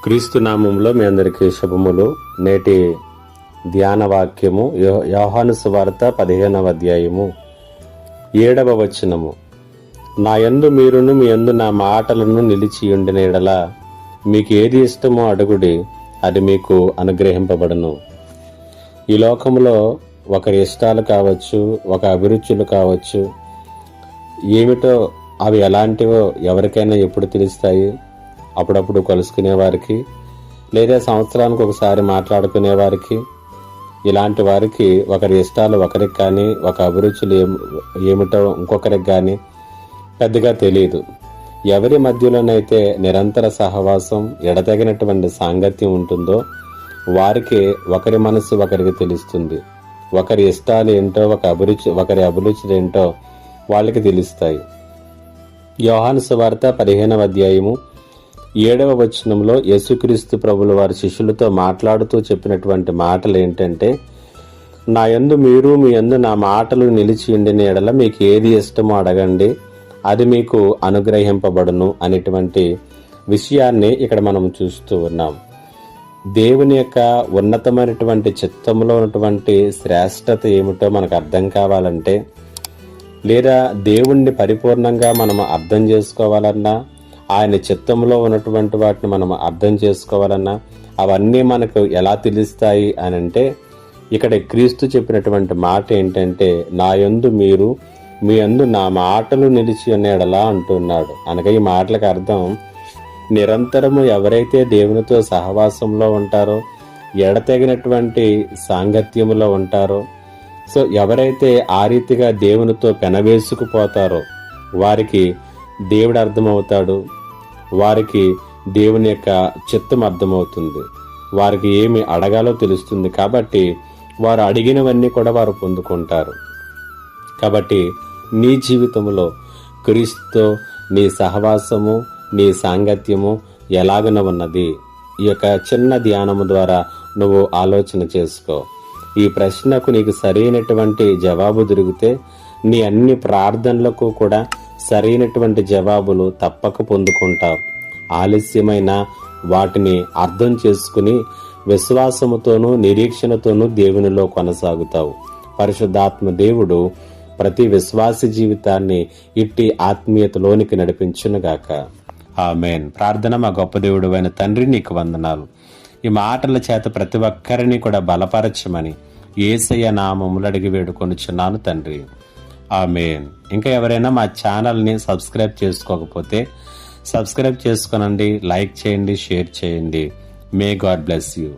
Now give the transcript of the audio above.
క్రీస్తు నామములో మీ అందరికీ శుభములు. నేటి ధ్యాన వాక్యము యోహాను సువార్త 15వ అధ్యాయము 7వ వచనము. నా యందు మీరును మీ యందు నా మాటలను నిలిచి ఉండిన యెడల మీకు ఏది ఇష్టమో అడుగుడి, అది మీకు అనుగ్రహింపబడును. ఈ లోకంలో ఒకరి ఇష్టాలు కావచ్చు, ఒక అభిరుచులు కావచ్చు, ఏమిటో అవి ఎలాంటివో ఎవరికైనా ఎప్పుడు తెలుస్తాయి? అప్పుడప్పుడు కలుసుకునే వారికి, లేదా సంవత్సరానికి ఒకసారి మాట్లాడుకునే వారికి, ఇలాంటి వారికి ఒకరి ఇష్టాలు ఒకరికి కానీ, ఒక అభిరుచులు ఏమిటో ఇంకొకరికి కానీ పెద్దగా తెలియదు. ఎవరి మధ్యలోనైతే నిరంతర సహవాసం, ఎడతెగనటువంటి సాంగత్యం ఉంటుందో వారికి ఒకరి మనసు ఒకరికి తెలుస్తుంది. ఒకరి ఇష్టాలు ఏంటో, ఒకరి అభిరుచులు ఏంటో వాళ్ళకి తెలుస్తాయి. యోహాను సువార్త 15వ అధ్యాయము 7వ వచనంలో యేసుక్రీస్తు ప్రభులు వారి శిష్యులతో మాట్లాడుతూ చెప్పినటువంటి మాటలు ఏంటంటే, నా యందు మీరు మీ యందు నా మాటలు నిలిచి ఉండిన యెడల మీకు ఏది ఇష్టమో అడగండి, అది మీకు అనుగ్రహింపబడును అనేటువంటి విషయాన్ని ఇక్కడ మనం చూస్తూ ఉన్నాం. దేవుని యొక్క ఉన్నతమైనటువంటి చిత్తంలో ఉన్నటువంటి శ్రేష్టత ఏమిటో మనకు అర్థం కావాలంటే, లేదా దేవుణ్ణి పరిపూర్ణంగా మనం అర్థం చేసుకోవాలన్నా, ఆయన చిత్తంలో ఉన్నటువంటి వాటిని మనం అర్థం చేసుకోవాలన్నా అవన్నీ మనకు ఎలా తెలుస్తాయి అని అంటే, ఇక్కడ క్రీస్తు చెప్పినటువంటి మాట ఏంటంటే, నా యందు మీరు మీ యందు నా మాటలు నిలిచి ఉన్నాడలా అంటున్నాడు. అనగా ఈ మాటలకు అర్థం, నిరంతరము ఎవరైతే దేవునితో సహవాసంలో ఉంటారో, ఎడతెగినటువంటి సాంగత్యములో ఉంటారో, సో ఎవరైతే ఆ రీతిగా దేవునితో పెనవేసుకుపోతారో వారికి దేవుడు అర్థమవుతాడు, వారికి దేవుని యొక్క చిత్తం అర్థమవుతుంది, వారికి ఏమి అడగాలో తెలుస్తుంది. కాబట్టి వారు అడిగినవన్నీ కూడా వారు పొందుకుంటారు. కాబట్టి నీ జీవితంలో క్రీస్తుతో నీ సహవాసము, నీ సాంగత్యము ఎలాగన ఉన్నది? ఈ యొక్క చిన్న ధ్యానము ద్వారా నువ్వు ఆలోచన చేసుకో. ఈ ప్రశ్నకు నీకు సరైనటువంటి జవాబు దొరికితే నీ అన్ని ప్రార్థనలకు కూడా సరైనటువంటి జవాబులు తప్పక పొందుకుంటావు. ఆలస్యమైన వాటిని అర్థం చేసుకుని విశ్వాసముతోనూ నిరీక్షణతోనూ దేవునిలో కొనసాగుతావు. పరిశుద్ధాత్మ దేవుడు ప్రతి విశ్వాసి జీవితాన్ని ఇట్టి ఆత్మీయతలోనికి నడిపించునుగాక. ఆమేన్. ప్రార్థన. మా గొప్ప దేవుడు అయిన తండ్రి, నీకు వందనాలు. ఈ మాటల చేత ప్రతి ఒక్కరిని కూడా బలపరచమని యేసయ్య నామములో అడిగి వేడుకొనుచున్నాను తండ్రి. ఆమేన్. ఇంకా ఎవరైనా మా ఛానల్ని సబ్స్క్రైబ్ చేసుకోకపోతే సబ్స్క్రైబ్ చేసుకోనండి, లైక్ చేయండి, షేర్ చేయండి. May God bless you.